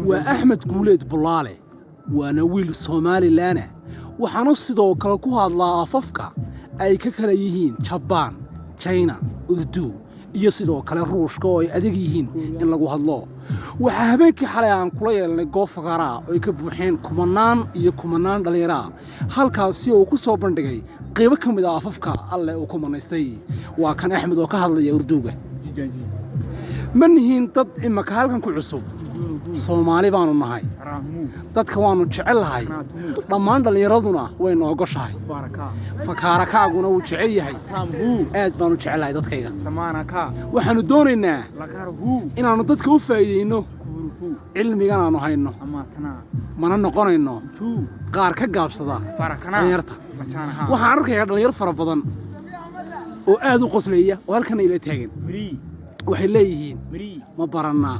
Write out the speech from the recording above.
وأحمد قوليد بلالي وأنا ويل صومالي لانا وحانو sidoo kale ku hadlaa afafka ay ka kala yihiin Japan, China, Urdu iyo sidoo kale Ruushka oo ay adag yihiin in lagu hadlo waxa habeenkii xalay aan kula yeelnay goob faqara oo ay ka buuxeen kumanaan dhalinyaro halkaas oo ku soo bandhigay qayb ka mid ah afafka alle oo ku manaystay waa kan Axmed oo ka hadlaya Urduga manihiin dad imaka halkan ku cusub Soomaali baanu nahay dadka waanu jecelahay dhammaan dhalinyaraduna way noo goshahay fakaarakaaguna wuu jecel yahay aad baanu jecelahay dadkayga waxaanu doonaynaa inaanu dadka u faa'iideyno cilmigan aanu hayno mana noqonayno qaar ka gaabsada dhalinyarta waxaan arkayaa dhalinyar fara badan oo aad u qosleeya oo halkan ila taagan waxay leeyihiin ma baranaa